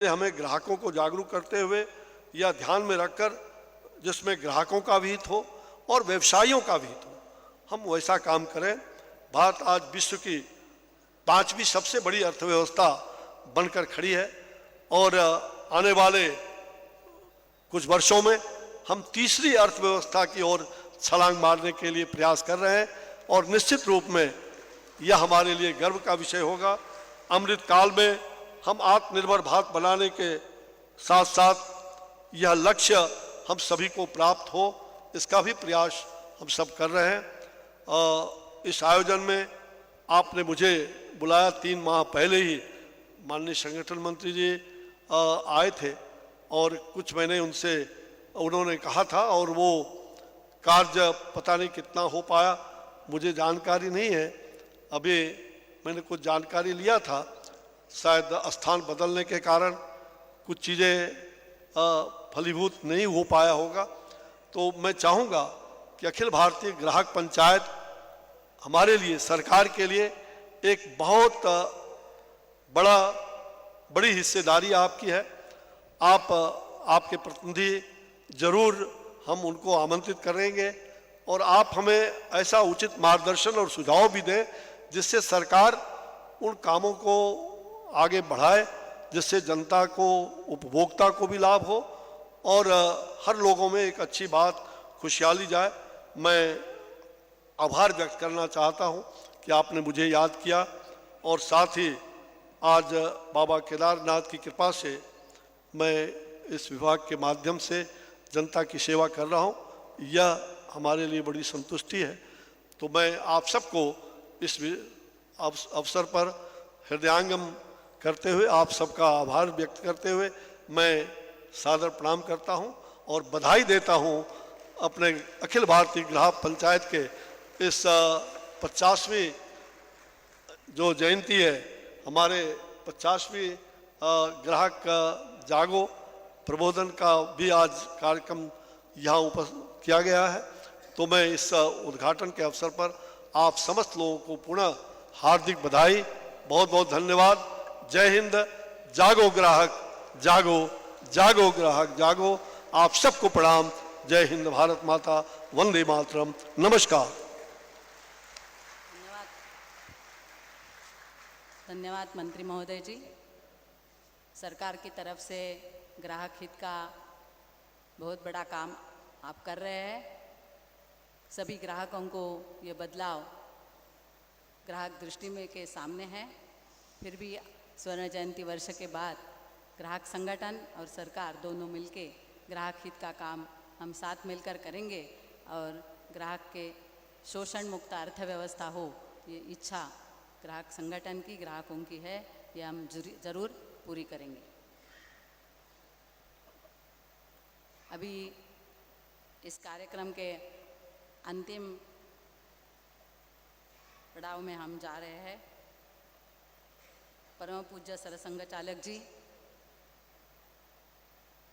हमें ग्राहकों को जागरूक करते हुए या ध्यान में रखकर जिसमें ग्राहकों का भी हित हो और व्यवसायियों का भी हित हो, हम वैसा काम करें। भारत आज विश्व की 5वीं सबसे बड़ी अर्थव्यवस्था बनकर खड़ी है और आने वाले कुछ वर्षों में हम तीसरी अर्थव्यवस्था की ओर छलांग मारने के लिए प्रयास कर रहे हैं और निश्चित रूप में यह हमारे लिए गर्व का विषय होगा। अमृत काल में हम आत्मनिर्भर भारत बनाने के साथ साथ यह लक्ष्य हम सभी को प्राप्त हो, इसका भी प्रयास हम सब कर रहे हैं। इस आयोजन में आपने मुझे बुलाया 3 माह पहले ही माननीय संगठन मंत्री जी आए थे और कुछ मैंने उनसे उन्होंने कहा था और वो कार्य पता नहीं कितना हो पाया, मुझे जानकारी नहीं है। अभी मैंने कुछ जानकारी लिया था, शायद स्थान बदलने के कारण कुछ चीज़ें फलीभूत नहीं हो पाया होगा। तो मैं चाहूँगा कि अखिल भारतीय ग्राहक पंचायत हमारे लिए, सरकार के लिए एक बहुत बड़ी हिस्सेदारी आपकी है। आपके प्रतिनिधि जरूर हम उनको आमंत्रित करेंगे और आप हमें ऐसा उचित मार्गदर्शन और सुझाव भी दें जिससे सरकार उन कामों को आगे बढ़ाए, जिससे जनता को, उपभोक्ता को भी लाभ हो और हर लोगों में एक अच्छी बात, खुशहाली जाए। मैं आभार व्यक्त करना चाहता हूं कि आपने मुझे याद किया और साथ ही आज बाबा केदारनाथ की कृपा से मैं इस विभाग के माध्यम से जनता की सेवा कर रहा हूं, यह हमारे लिए बड़ी संतुष्टि है। तो मैं आप सबको इस अवसर पर हृदयांगम करते हुए, आप सबका आभार व्यक्त करते हुए मैं सादर प्रणाम करता हूं और बधाई देता हूं अपने अखिल भारतीय ग्राहक पंचायत के इस 50वीं जो जयंती है, हमारे 50वीं ग्राहक जागो प्रबोधन का भी आज कार्यक्रम यहाँ उपस्थित किया गया है। तो मैं इस उद्घाटन के अवसर पर आप समस्त लोगों को पुनः हार्दिक बधाई, बहुत बहुत धन्यवाद। जय हिंद। जागो ग्राहक जागो, जागो ग्राहक जागो। आप सबको प्रणाम। जय हिंद। भारत माता वंदे मातरम। नमस्कार। धन्यवाद मंत्री महोदय जी। सरकार की तरफ से ग्राहक हित का बहुत बड़ा काम आप कर रहे हैं। सभी ग्राहकों को ये बदलाव ग्राहक दृष्टि में के सामने है। फिर भी स्वर्ण जयंती वर्ष के बाद ग्राहक संगठन और सरकार दोनों मिलके ग्राहक हित का काम हम साथ मिलकर करेंगे और ग्राहक के शोषण मुक्त अर्थव्यवस्था हो, ये इच्छा ग्राहक संगठन की, ग्राहकों की है, ये हम जरूर पूरी करेंगे। अभी इस कार्यक्रम के अंतिम पड़ाव में हम जा रहे हैं। परम पूज्य सरसंघ चालक जी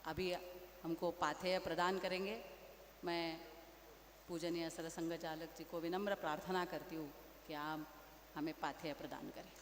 अभी हमको पाथेय प्रदान करेंगे। मैं पूजनीय सरसंघ चालक जी को विनम्र प्रार्थना करती हूँ कि आप हमें पाथेय प्रदान करें।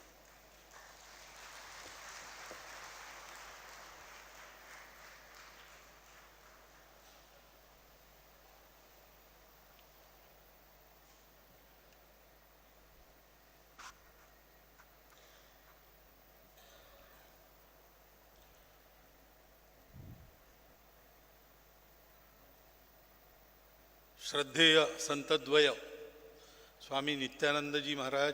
श्रद्धेय संतद्वय स्वामी नित्यानंद जी महाराज,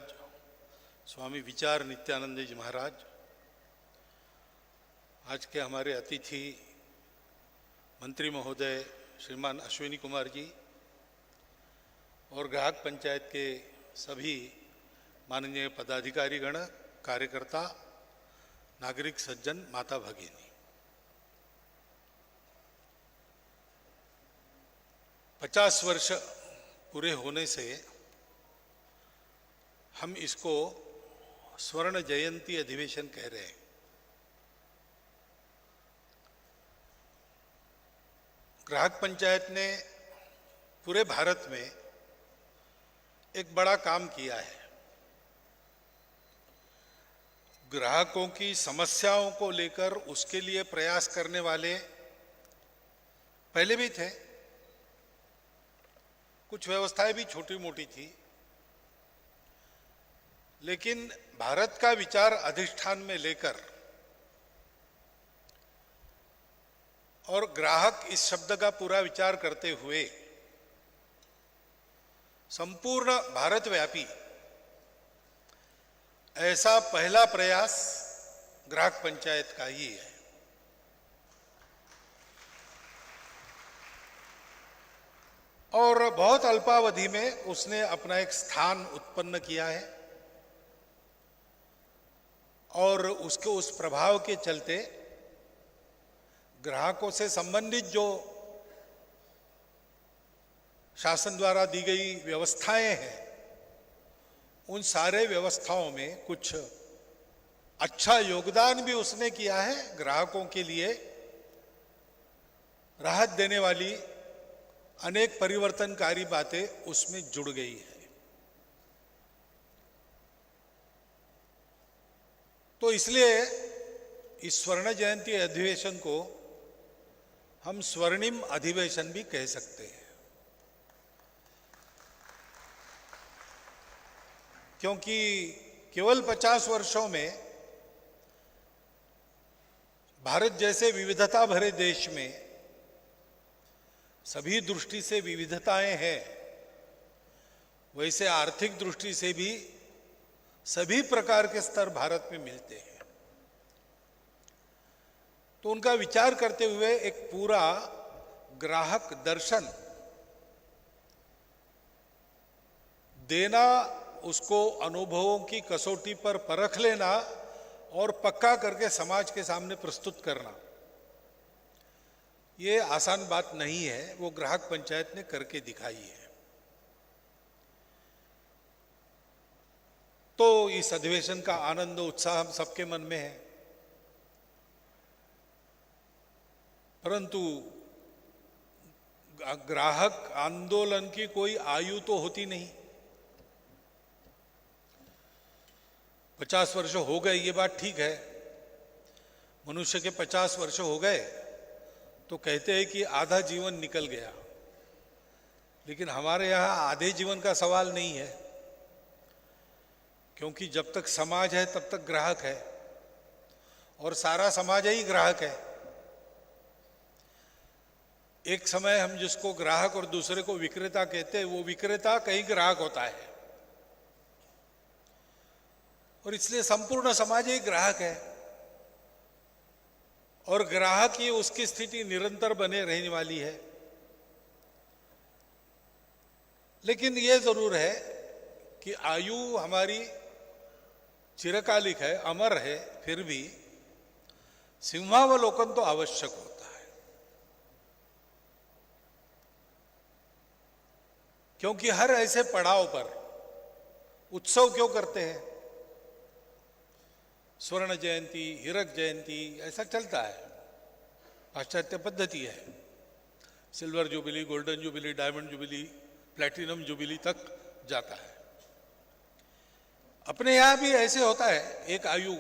स्वामी विचार नित्यानंद जी महाराज, आज के हमारे अतिथि मंत्री महोदय श्रीमान अश्विनी कुमार जी और ग्राहक पंचायत के सभी माननीय पदाधिकारीगण, कार्यकर्ता, नागरिक सज्जन, माता भगिनी, 50 वर्ष पूरे होने से हम इसको स्वर्ण जयंती अधिवेशन कह रहे हैं। ग्राहक पंचायत ने पूरे भारत में एक बड़ा काम किया है। ग्राहकों की समस्याओं को लेकर उसके लिए प्रयास करने वाले पहले भी थे। कुछ व्यवस्थाएं भी छोटी मोटी थी, लेकिन भारत का विचार अधिष्ठान में लेकर और ग्राहक इस शब्द का पूरा विचार करते हुए संपूर्ण भारतव्यापी ऐसा पहला प्रयास ग्राहक पंचायत का ही है। और बहुत अल्पावधि में उसने अपना एक स्थान उत्पन्न किया है और उसके उस प्रभाव के चलते ग्राहकों से संबंधित जो शासन द्वारा दी गई व्यवस्थाएं हैं, उन सारे व्यवस्थाओं में कुछ अच्छा योगदान भी उसने किया है। ग्राहकों के लिए राहत देने वाली अनेक परिवर्तनकारी बातें उसमें जुड़ गई है। तो इसलिए इस स्वर्ण जयंती अधिवेशन को हम स्वर्णिम अधिवेशन भी कह सकते हैं, क्योंकि केवल 50 वर्षों में भारत जैसे विविधता भरे देश में सभी दृष्टि से विविधताएं हैं, वैसे आर्थिक दृष्टि से भी सभी प्रकार के स्तर भारत में मिलते हैं। तो उनका विचार करते हुए एक पूरा ग्राहक दर्शन देना, उसको अनुभवों की कसौटी पर परख लेना और पक्का करके समाज के सामने प्रस्तुत करना, ये आसान बात नहीं है। वो ग्राहक पंचायत ने करके दिखाई है। तो इस अधिवेशन का आनंद उत्साह हम सबके मन में है, परंतु ग्राहक आंदोलन की कोई आयु तो होती नहीं। 50 वर्ष हो गए, ये बात ठीक है। मनुष्य के 50 वर्ष हो गए तो कहते हैं कि आधा जीवन निकल गया, लेकिन हमारे यहाँ आधे जीवन का सवाल नहीं है, क्योंकि जब तक समाज है तब तक ग्राहक है और सारा समाज ही ग्राहक है। एक समय हम जिसको ग्राहक और दूसरे को विक्रेता कहते हैं, वो विक्रेता कहीं ग्राहक होता है और इसलिए संपूर्ण समाज ही ग्राहक है और ग्राहक ही उसकी स्थिति निरंतर बने रहने वाली है। लेकिन यह जरूर है कि आयु हमारी चिरकालिक है, अमर है, फिर भी सिंहावलोकन तो आवश्यक होता है, क्योंकि हर ऐसे पड़ाव पर उत्सव क्यों करते हैं? स्वर्ण जयंती, हीरक जयंती, ऐसा चलता है, पाश्चात्य पद्धति है। Silver jubilee, golden jubilee, diamond jubilee, platinum jubilee तक जाता है। अपने यहां भी ऐसे होता है, एक आयु,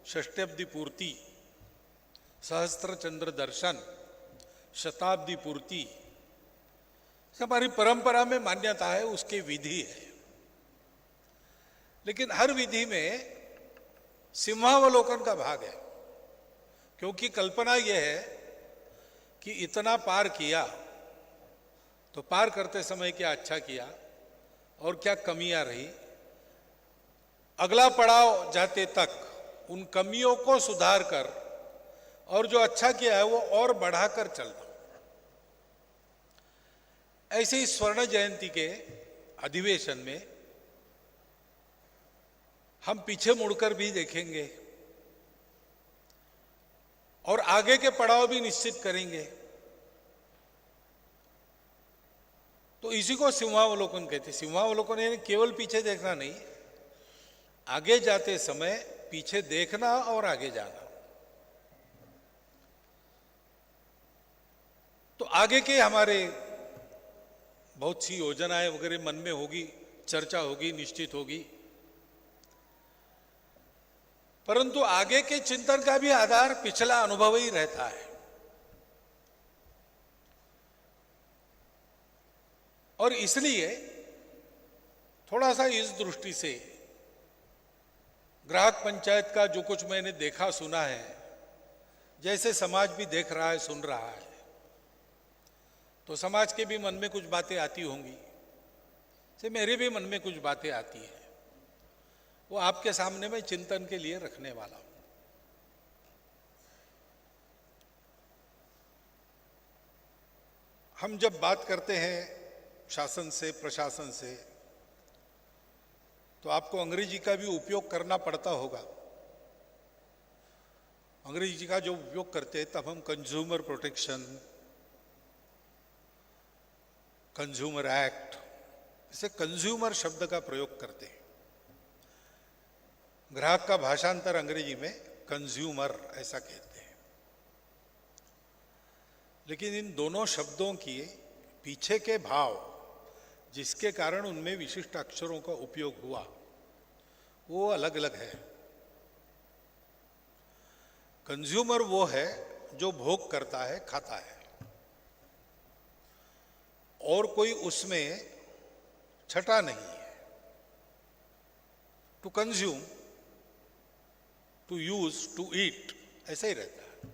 षष्ट्यब्दी पूर्ति, सहस्त्र चंद्र दर्शन, शताब्दी पूर्ति, हमारी परंपरा में मान्यता है, उसके विधि है। लेकिन हर विधि में सिंहावलोकन का भाग है, क्योंकि कल्पना यह है कि इतना पार किया तो पार करते समय क्या अच्छा किया और क्या कमियां रही, अगला पड़ाव जाते तक उन कमियों को सुधार कर और जो अच्छा किया है वो और बढ़ाकर चलना। ऐसे ही स्वर्ण जयंती के अधिवेशन में हम पीछे मुड़कर भी देखेंगे और आगे के पड़ाव भी निश्चित करेंगे। तो इसी को सिंहावलोकन कहते हैं। सिंहावलोकन यानी केवल पीछे देखना नहीं, आगे जाते समय पीछे देखना और आगे जाना। तो आगे के हमारे बहुत सी योजनाएं वगैरह मन में होगी, चर्चा होगी, निश्चित होगी। परंतु आगे के चिंतन का भी आधार पिछला अनुभव ही रहता है। और इसलिए थोड़ा सा इस दृष्टि से ग्राहक पंचायत का जो कुछ मैंने देखा सुना है, जैसे समाज भी देख रहा है सुन रहा है, तो समाज के भी मन में कुछ बातें आती होंगी, से मेरे भी मन में कुछ बातें आती हैं, वो आपके सामने मैं चिंतन के लिए रखने वाला हूं। हम जब बात करते हैं शासन से, प्रशासन से, तो आपको अंग्रेजी का भी उपयोग करना पड़ता होगा। अंग्रेजी का जो उपयोग करते हैं तब हम कंज्यूमर प्रोटेक्शन, कंज्यूमर एक्ट, इसे कंज्यूमर शब्द का प्रयोग करते हैं। ग्राहक का भाषांतर अंग्रेजी में कंज्यूमर ऐसा कहते हैं। लेकिन इन दोनों शब्दों के पीछे के भाव, जिसके कारण उनमें विशिष्ट अक्षरों का उपयोग हुआ, वो अलग अलग है। कंज्यूमर वो है जो भोग करता है, खाता है, और कोई उसमें छटा नहीं है। To consume, to use, to eat, ऐसा ही रहता है।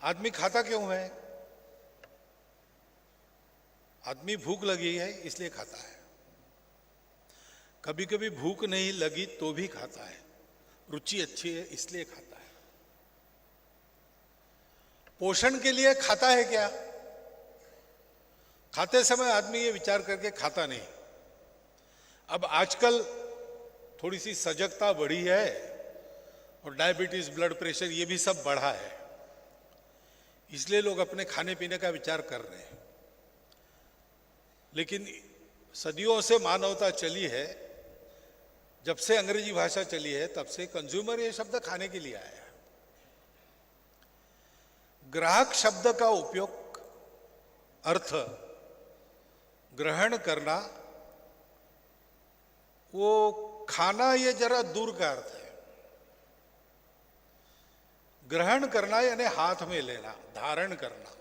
आदमी खाता क्यों है? आदमी भूख लगी है इसलिए खाता है। कभी कभी भूख नहीं लगी तो भी खाता है, रुचि अच्छी है इसलिए खाता है। पोषण के लिए खाता है क्या? खाते समय आदमी ये विचार करके खाता नहीं। अब आजकल थोड़ी सी सजगता बढ़ी है और डायबिटीज, ब्लड प्रेशर, ये भी सब बढ़ा है, इसलिए लोग अपने खाने पीने का विचार कर रहे हैं। लेकिन सदियों से मानवता चली है, जब से अंग्रेजी भाषा चली है तब से कंज्यूमर ये शब्द खाने के लिए आया। ग्राहक शब्द का उपयोग, अर्थ ग्रहण करना, वो खाना ये जरा दूर का अर्थ है। ग्रहण करना यानी हाथ में लेना, धारण करना।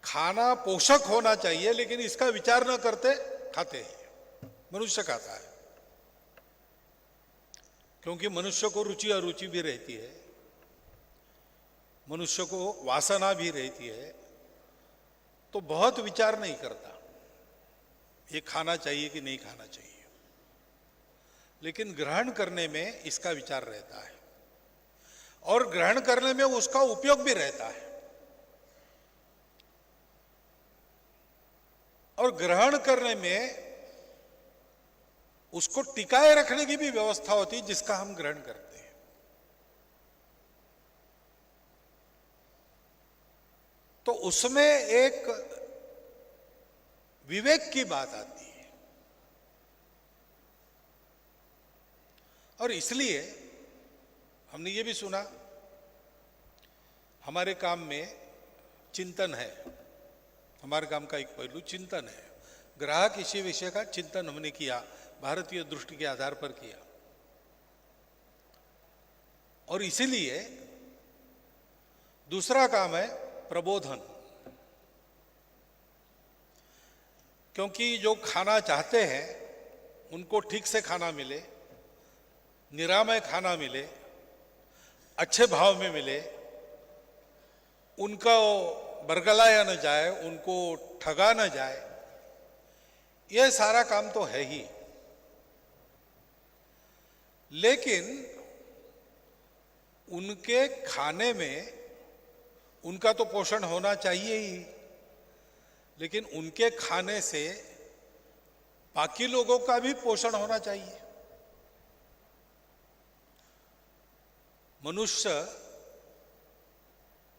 खाना पोषक होना चाहिए, लेकिन इसका विचार न करते खाते हैं। मनुष्य खाता है क्योंकि मनुष्य को रुचि अरुचि भी रहती है, मनुष्य को वासना भी रहती है, तो बहुत विचार नहीं करता ये खाना चाहिए कि नहीं खाना चाहिए। लेकिन ग्रहण करने में इसका विचार रहता है, और ग्रहण करने में उसका उपयोग भी रहता है, और ग्रहण करने में उसको टिकाए रखने की भी व्यवस्था होती है जिसका हम ग्रहण करते हैं। तो उसमें एक विवेक की बात आती है। और इसलिए हमने ये भी सुना, हमारे काम में चिंतन है, हमारे काम का एक पहलू चिंतन है। ग्राहक इसी विषय का चिंतन हमने किया, भारतीय दृष्टि के आधार पर किया। और इसीलिए दूसरा काम है प्रबोधन, क्योंकि जो खाना चाहते हैं उनको ठीक से खाना मिले, निरामय खाना मिले, अच्छे भाव में मिले, उनका बरगलाया न जाए, उनको ठगा न जाए, यह सारा काम तो है ही। लेकिन उनके खाने में उनका तो पोषण होना चाहिए ही, लेकिन उनके खाने से बाकी लोगों का भी पोषण होना चाहिए। मनुष्य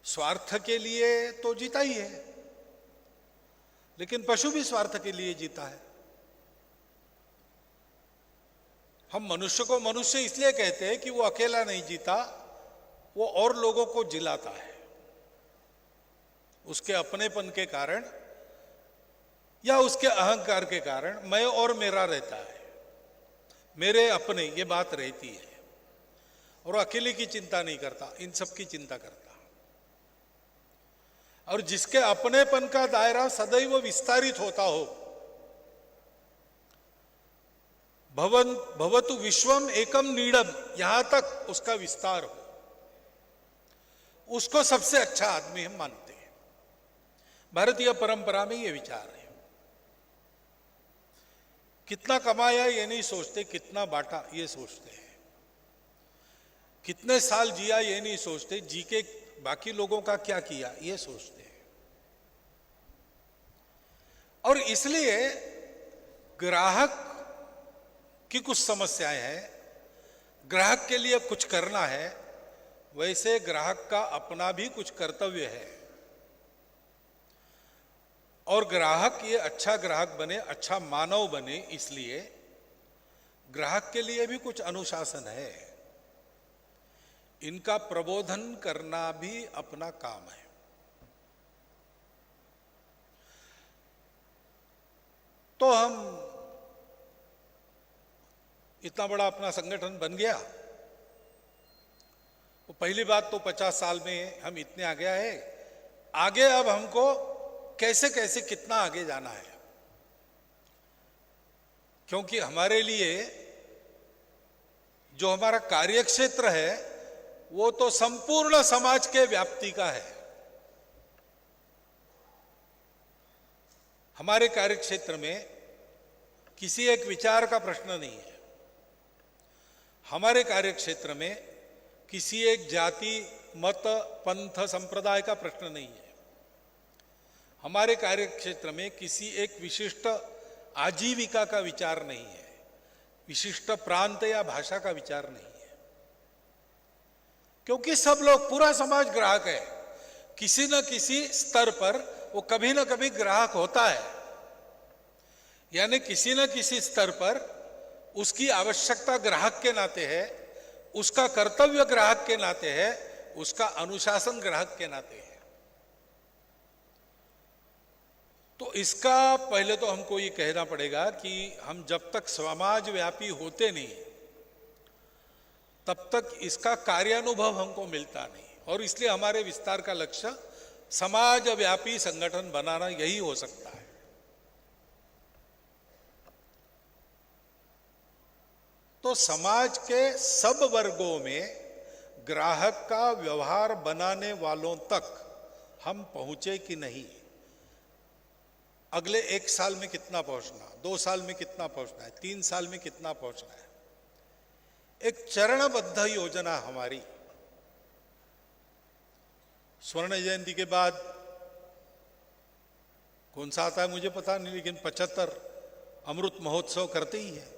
स्वार्थ के लिए तो जीता ही है, लेकिन पशु भी स्वार्थ के लिए जीता है। हम मनुष्य को मनुष्य इसलिए कहते हैं कि वो अकेला नहीं जीता, वो और लोगों को जिलाता है। उसके अपनेपन के कारण या उसके अहंकार के कारण मैं और मेरा रहता है, मेरे अपने, ये बात रहती है। और अकेले की चिंता नहीं करता, इन सब की चिंता करता। और जिसके अपनेपन का दायरा सदैव विस्तारित होता हो, भवतु विश्वम एकम नीडम, यहां तक उसका विस्तार हो, उसको सबसे अच्छा आदमी हम मानते हैं। भारतीय परंपरा में यह विचार है। कितना कमाया ये नहीं सोचते, कितना बांटा ये सोचते हैं। कितने साल जिया ये नहीं सोचते, जी के बाकी लोगों का क्या किया ये सोचते हैं। और इसलिए ग्राहक की कुछ समस्याएं हैं, ग्राहक के लिए कुछ करना है, वैसे ग्राहक का अपना भी कुछ कर्तव्य है। और ग्राहक ये अच्छा ग्राहक बने, अच्छा मानव बने, इसलिए ग्राहक के लिए भी कुछ अनुशासन है। इनका प्रबोधन करना भी अपना काम है। तो हम इतना बड़ा अपना संगठन बन गया, तो पहली बात तो 50 साल में हम इतने आ गया है। आगे अब हमको कैसे कैसे कितना आगे जाना है, क्योंकि हमारे लिए जो हमारा कार्यक्षेत्र है वो तो संपूर्ण समाज के व्याप्ति का है। हमारे कार्यक्षेत्र में किसी एक विचार का प्रश्न नहीं है। हमारे कार्यक्षेत्र में किसी एक जाति, मत, पंथ, संप्रदाय का प्रश्न नहीं है। हमारे कार्यक्षेत्र में किसी एक विशिष्ट आजीविका का विचार नहीं है, विशिष्ट प्रांत या भाषा का विचार नहीं है, क्योंकि सब लोग, पूरा समाज ग्राहक है। किसी न किसी स्तर पर वो कभी न कभी ग्राहक होता है, यानी किसी न किसी स्तर पर उसकी आवश्यकता ग्राहक के नाते है, उसका कर्तव्य ग्राहक के नाते है, उसका अनुशासन ग्राहक के नाते है। तो इसका पहले तो हमको ये कहना पड़ेगा कि हम जब तक समाज व्यापी होते नहीं, तब तक इसका कार्यानुभव हमको मिलता नहीं। और इसलिए हमारे विस्तार का लक्ष्य समाज व्यापी संगठन बनाना यही हो सकता है। तो समाज के सब वर्गों में ग्राहक का व्यवहार बनाने वालों तक हम पहुंचे कि नहीं, अगले 1 साल में कितना पहुंचना, 2 साल में कितना पहुंचना है, 3 साल में कितना पहुंचना है, एक चरणबद्ध योजना हमारी। स्वर्ण जयंती के बाद कौन सा आता है मुझे पता नहीं, लेकिन 75 अमृत महोत्सव करते ही है।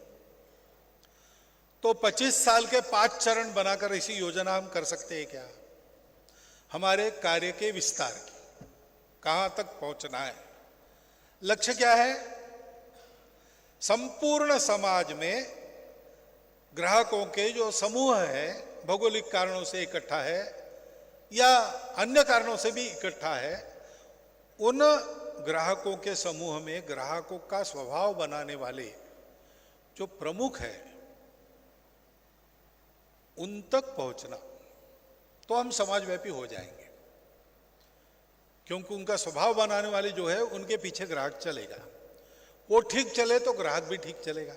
तो 25 साल के 5 चरण बनाकर ऐसी योजना हम कर सकते हैं क्या? हमारे कार्य के विस्तार की, कहां तक पहुंचना है, लक्ष्य क्या है? संपूर्ण समाज में ग्राहकों के जो समूह है, भौगोलिक कारणों से इकट्ठा है या अन्य कारणों से भी इकट्ठा है, उन ग्राहकों के समूह में ग्राहकों का स्वभाव बनाने वाले जो प्रमुख है, उन तक पहुंचना, तो हम समाजव्यापी हो जाएंगे। क्योंकि उनका स्वभाव बनाने वाले जो है, उनके पीछे ग्राहक चलेगा। वो ठीक चले तो ग्राहक भी ठीक चलेगा।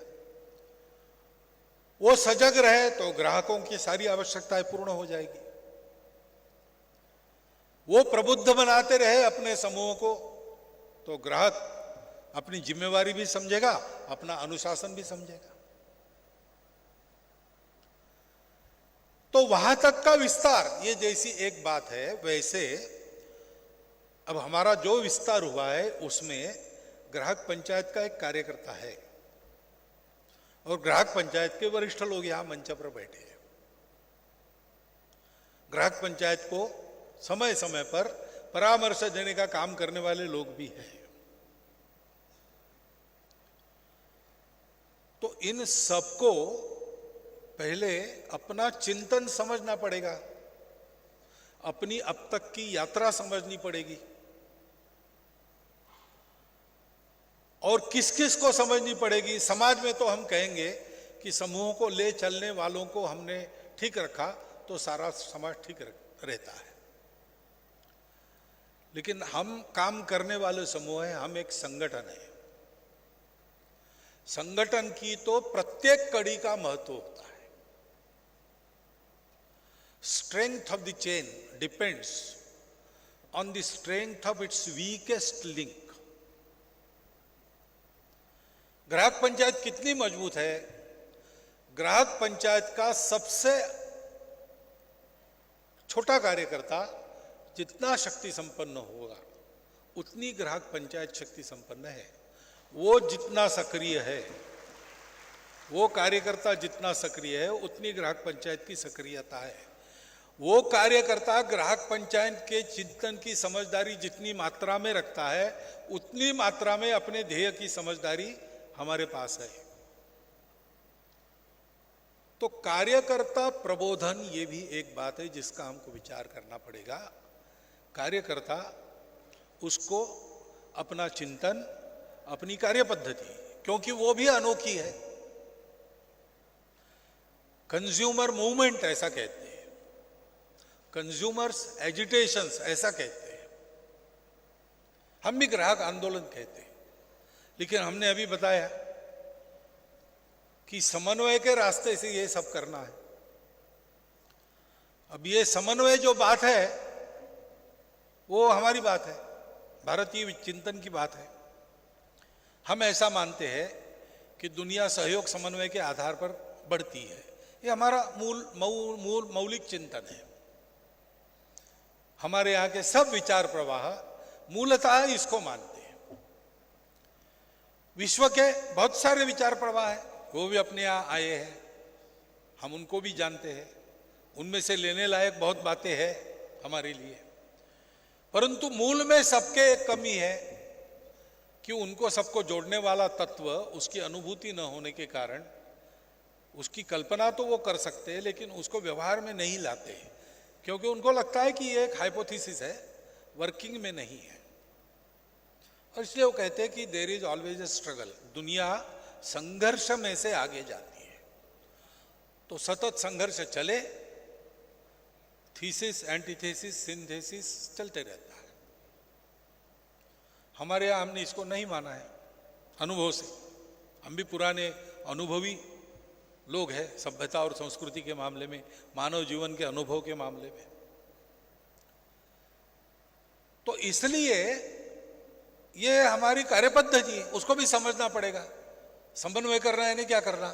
वो सजग रहे तो ग्राहकों की सारी आवश्यकताएं पूर्ण हो जाएगी। वो प्रबुद्ध बनाते रहे अपने समूह को, तो ग्राहक अपनी जिम्मेवारी भी समझेगा, अपना अनुशासन भी समझेगा। तो वहां तक का विस्तार, ये जैसी एक बात है, वैसे अब हमारा जो विस्तार हुआ है उसमें ग्राहक पंचायत का एक कार्यकर्ता है, और ग्राहक पंचायत के वरिष्ठ लोग यहां मंच पर बैठे हैं। ग्राहक पंचायत को समय समय पर परामर्श देने का काम करने वाले लोग भी हैं। तो इन सबको पहले अपना चिंतन समझना पड़ेगा, अपनी अब तक की यात्रा समझनी पड़ेगी। और किस किस को समझनी पड़ेगी। समाज में तो हम कहेंगे कि समूहों को ले चलने वालों को हमने ठीक रखा तो सारा समाज ठीक रहता है, लेकिन हम काम करने वाले समूह हैं, हम एक संगठन है। संगठन की तो प्रत्येक कड़ी का महत्व होता है। Strength of the chain depends on the strength of its weakest link. ग्राहक पंचायत कितनी मजबूत है? ग्राहक पंचायत का सबसे छोटा कार्यकर्ता जितना शक्ति संपन्न होगा उतनी ग्राहक पंचायत शक्ति संपन्न है। वो जितना सक्रिय है, वो कार्यकर्ता जितना सक्रिय है उतनी ग्राहक पंचायत की सक्रियता है। वो कार्यकर्ता ग्राहक पंचायत के चिंतन की समझदारी जितनी मात्रा में रखता है उतनी मात्रा में अपने ध्येय की समझदारी हमारे पास है। तो कार्यकर्ता प्रबोधन ये भी एक बात है जिसका हमको विचार करना पड़ेगा। कार्यकर्ता उसको अपना चिंतन, अपनी कार्य पद्धति, क्योंकि वो भी अनोखी है। कंज्यूमर मूवमेंट ऐसा कहते हैं, कंज्यूमर्स एजिटेशंस ऐसा कहते हैं, हम भी ग्राहक आंदोलन कहते हैं। लेकिन हमने अभी बताया कि समन्वय के रास्ते से ये सब करना है। अब ये समन्वय जो बात है वो हमारी बात है, भारतीय चिंतन की बात है। हम ऐसा मानते हैं कि दुनिया सहयोग समन्वय के आधार पर बढ़ती है। ये हमारा मौलिक चिंतन है। हमारे यहाँ के सब विचार प्रवाह मूलतः इसको मानते हैं। विश्व के बहुत सारे विचार प्रवाह हैं, वो भी अपने यहाँ आए हैं, हम उनको भी जानते हैं। उनमें से लेने लायक बहुत बातें हैं हमारे लिए, परंतु मूल में सबके एक कमी है कि उनको सबको जोड़ने वाला तत्व, उसकी अनुभूति न होने के कारण उसकी कल्पना तो वो कर सकते हैं लेकिन उसको व्यवहार में नहीं लाते हैं, क्योंकि उनको लगता है कि ये एक हाइपोथेसिस है, वर्किंग में नहीं है। और इसलिए वो कहते हैं कि there is always a struggle. दुनिया संघर्ष में से आगे जाती है, तो सतत संघर्ष चले, थीसिस, एंटीथेसिस, सिंथेसिस चलते रहता है। हमारे यहां हमने इसको नहीं माना है अनुभव से। हम भी पुराने अनुभवी लोग हैं सभ्यता और संस्कृति के मामले में, मानव जीवन के अनुभव के मामले में। तो इसलिए ये हमारी कार्यपद्धति, उसको भी समझना पड़ेगा। समन्वय करना है नहीं, क्या करना।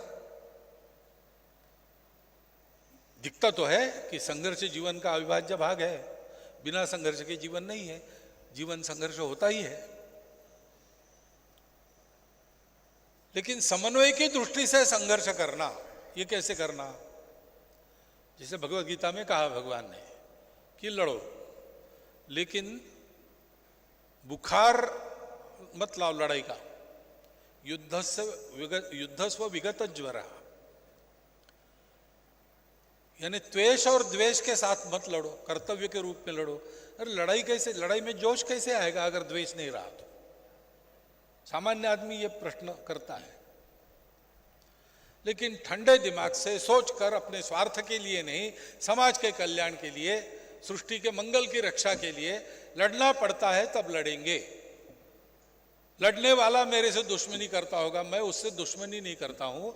दिखता तो है कि संघर्ष जीवन का अविभाज्य भाग है, बिना संघर्ष के जीवन नहीं है, जीवन संघर्ष होता ही है। लेकिन समन्वय की दृष्टि से संघर्ष करना, ये कैसे करना। जैसे भगवत गीता में कहा भगवान ने कि लड़ो, लेकिन बुखार मत लाओ लड़ाई का। युद्धस्व विगत ज्वरा, यानी द्वेष और द्वेष के साथ मत लड़ो, कर्तव्य के रूप में लड़ो। अरे लड़ाई कैसे, लड़ाई में जोश कैसे आएगा अगर द्वेष नहीं रहा तो। सामान्य आदमी ये प्रश्न करता है। लेकिन ठंडे दिमाग से सोचकर, अपने स्वार्थ के लिए नहीं, समाज के कल्याण के लिए, सृष्टि के मंगल की रक्षा के लिए लड़ना पड़ता है, तब लड़ेंगे। लड़ने वाला मेरे से दुश्मनी करता होगा, मैं उससे दुश्मनी नहीं करता हूं।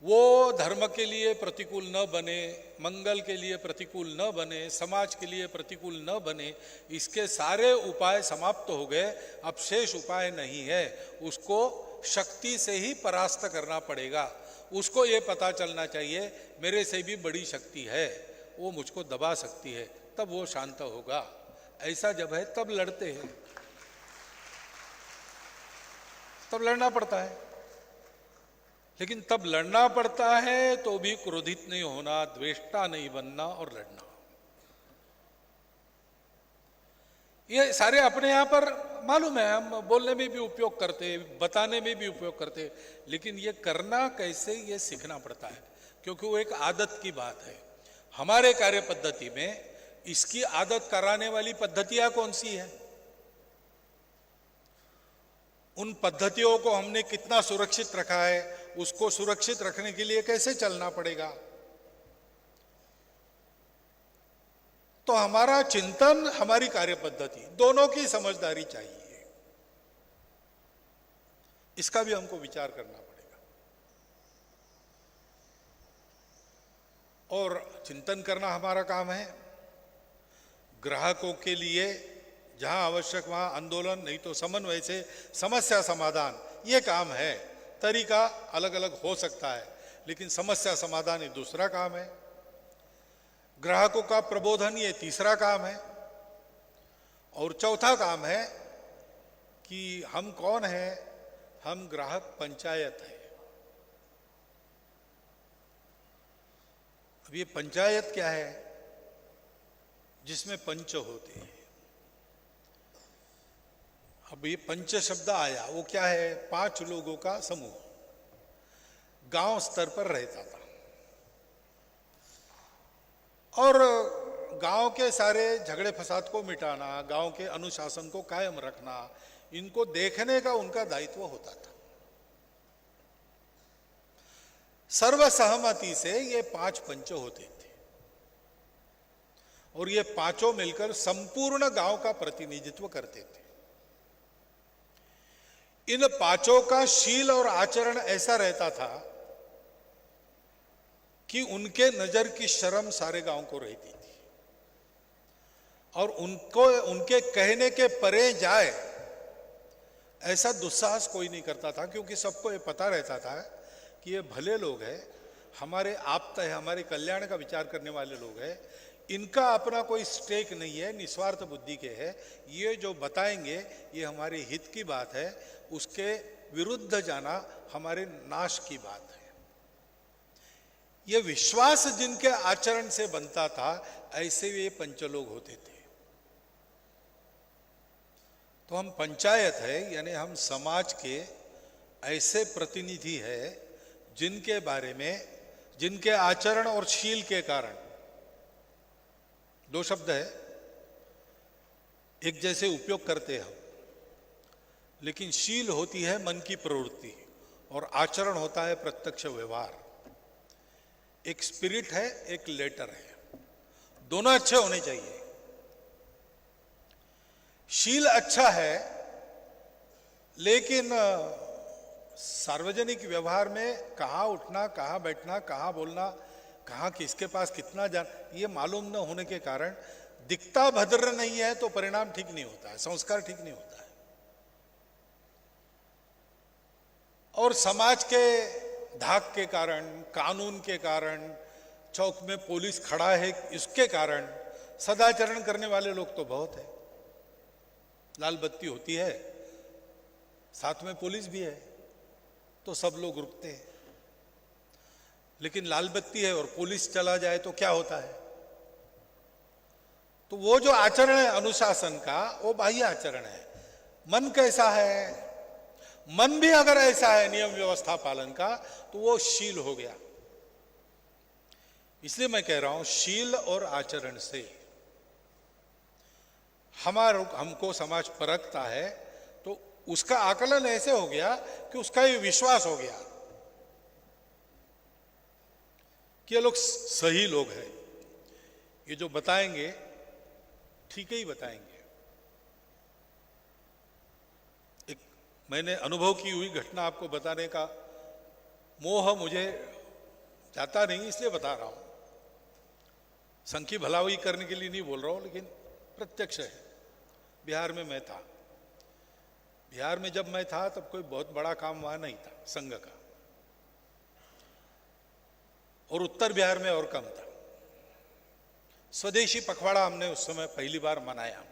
वो धर्म के लिए प्रतिकूल न बने, मंगल के लिए प्रतिकूल न बने, समाज के लिए प्रतिकूल न बने, इसके सारे उपाय समाप्त हो गए। अब शेष उपाय नहीं है, उसको शक्ति से ही परास्त करना पड़ेगा। उसको ये पता चलना चाहिए मेरे से भी बड़ी शक्ति है, वो मुझको दबा सकती है, तब वो शांत होगा। ऐसा जब है तब लड़ते हैं, तब लड़ना पड़ता है। लेकिन तब लड़ना पड़ता है तो भी क्रोधित नहीं होना, द्वेष्टा नहीं बनना और लड़ना। ये सारे अपने यहां पर मालूम है, हम बोलने में भी उपयोग करते, बताने में भी उपयोग करते, लेकिन ये करना कैसे, ये सीखना पड़ता है, क्योंकि वो एक आदत की बात है। हमारे कार्य पद्धति में इसकी आदत कराने वाली पद्धतियां कौन सी है, उन पद्धतियों को हमने कितना सुरक्षित रखा है, उसको सुरक्षित रखने के लिए कैसे चलना पड़ेगा। तो हमारा चिंतन, हमारी कार्य पद्धति, दोनों की समझदारी चाहिए। इसका भी हमको विचार करना पड़ेगा और चिंतन करना हमारा काम है। ग्राहकों के लिए जहां आवश्यक वहां आंदोलन, नहीं तो समन्वय से समस्या समाधान, ये काम है। तरीका अलग अलग हो सकता है, लेकिन समस्या समाधान ये दूसरा काम है। ग्राहकों का प्रबोधन ये तीसरा काम है। और चौथा काम है कि हम कौन हैं? हम ग्राहक पंचायत है। अब ये पंचायत क्या है? जिसमें पंच होते हैं। अब ये पंच शब्द आया, वो क्या है? 5 लोगों का समूह गांव स्तर पर रहता था और गांव के सारे झगड़े फसाद को मिटाना, गांव के अनुशासन को कायम रखना, इनको देखने का उनका दायित्व होता था। सर्वसहमति से ये 5 पंच होते थे और ये पांचों मिलकर संपूर्ण गांव का प्रतिनिधित्व करते थे। इन पांचों का शील और आचरण ऐसा रहता था कि उनके नजर की शर्म सारे गांव को रहती थी और उनको उनके कहने के परे जाए ऐसा दुस्साहस कोई नहीं करता था, क्योंकि सबको ये पता रहता था कि ये भले लोग हैं, हमारे आप्त है, हमारे कल्याण का विचार करने वाले लोग हैं, इनका अपना कोई स्टेक नहीं है, निस्वार्थ बुद्धि के है। ये जो बताएंगे ये हमारे हित की बात है, उसके विरुद्ध जाना हमारे नाश की बात है। ये विश्वास जिनके आचरण से बनता था, ऐसे ये पंचलोग होते थे। तो हम पंचायत है, यानी हम समाज के ऐसे प्रतिनिधि है जिनके बारे में, जिनके आचरण और शील के कारण, 2 शब्द है, एक जैसे उपयोग करते हैं हम, लेकिन शील होती है मन की प्रवृत्ति और आचरण होता है प्रत्यक्ष व्यवहार। एक स्पिरिट है, एक लेटर है, दोनों अच्छे होने चाहिए। शील अच्छा है, लेकिन सार्वजनिक व्यवहार में कहाँ उठना, कहाँ बैठना, कहाँ बोलना, कहाँ किसके पास कितना जान, ये मालूम न होने के कारण दिखता भद्र नहीं है तो परिणाम ठीक नहीं होता है, संस्कार ठीक नहीं होता है। और समाज के धाक के कारण, कानून के कारण, चौक में पुलिस खड़ा है इसके कारण सदाचरण करने वाले लोग तो बहुत है। लाल बत्ती होती है, साथ में पुलिस भी है, तो सब लोग रुकते हैं। लेकिन लाल बत्ती है और पुलिस चला जाए तो क्या होता है? तो वो जो आचरण है अनुशासन का, वो बाह्य आचरण है। मन कैसा है? मन भी अगर ऐसा है नियम व्यवस्था पालन का, तो वो शील हो गया। इसलिए मैं कह रहा हूं, शील और आचरण से हमको समाज परखता है, तो उसका आकलन ऐसे हो गया कि उसका ये विश्वास हो गया कि ये लोग सही लोग हैं, ये जो बताएंगे ठीक ही बताएंगे। एक मैंने अनुभव की हुई घटना आपको बताने का मोह मुझे जाता नहीं, इसलिए बता रहा हूं। संघ की भलाई करने के लिए नहीं बोल रहा हूं, लेकिन प्रत्यक्ष है। बिहार में मैं था। बिहार में जब मैं था तब कोई बहुत बड़ा काम वहां नहीं था संघ का, और उत्तर बिहार में और कम था। स्वदेशी पखवाड़ा हमने उस समय पहली बार मनाया।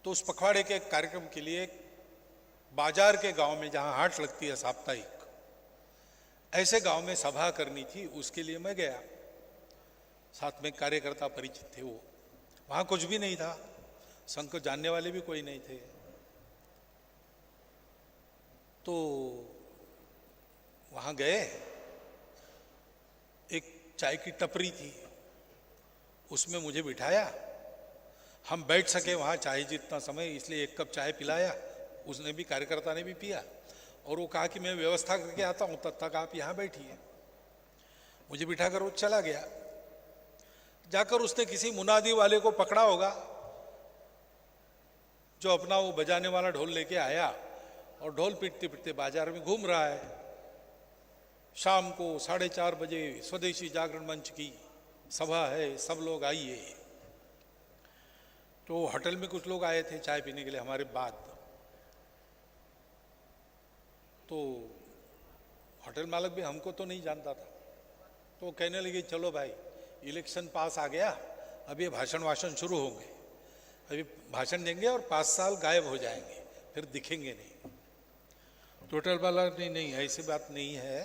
तो उस पखवाड़े के कार्यक्रम के लिए बाजार के गांव में, जहां हाट लगती है साप्ताहिक, ऐसे गांव में सभा करनी थी। उसके लिए मैं गया, साथ में कार्यकर्ता परिचित थे। वो वहां कुछ भी नहीं था, संघ को जानने वाले भी कोई नहीं थे। तो वहां गए, एक चाय की टपरी थी, उसमें मुझे बिठाया। हम बैठ सके वहां चाय जितना समय, इसलिए 1 कप चाय पिलाया, उसने भी, कार्यकर्ता ने भी पिया, और वो कहा कि मैं व्यवस्था करके आता हूं, तब तक आप यहां बैठिए। मुझे बिठाकर वो चला गया। जाकर उसने किसी मुनादी वाले को पकड़ा होगा, जो अपना वो बजाने वाला ढोल लेके आया और ढोल पीटते पीटते बाजार में घूम रहा है। शाम को 4:30 बजे स्वदेशी जागरण मंच की सभा है, सब लोग आइए। तो होटल में कुछ लोग आए थे चाय पीने के लिए हमारे बाद। तो होटल मालिक भी हमको तो नहीं जानता था, तो कहने लगे चलो भाई, इलेक्शन पास आ गया, अब ये भाषण वाषण शुरू होंगे, अभी भाषण देंगे और 5 साल गायब हो जाएंगे, फिर दिखेंगे नहीं। तो होटल वाला नहीं, ऐसी बात नहीं है,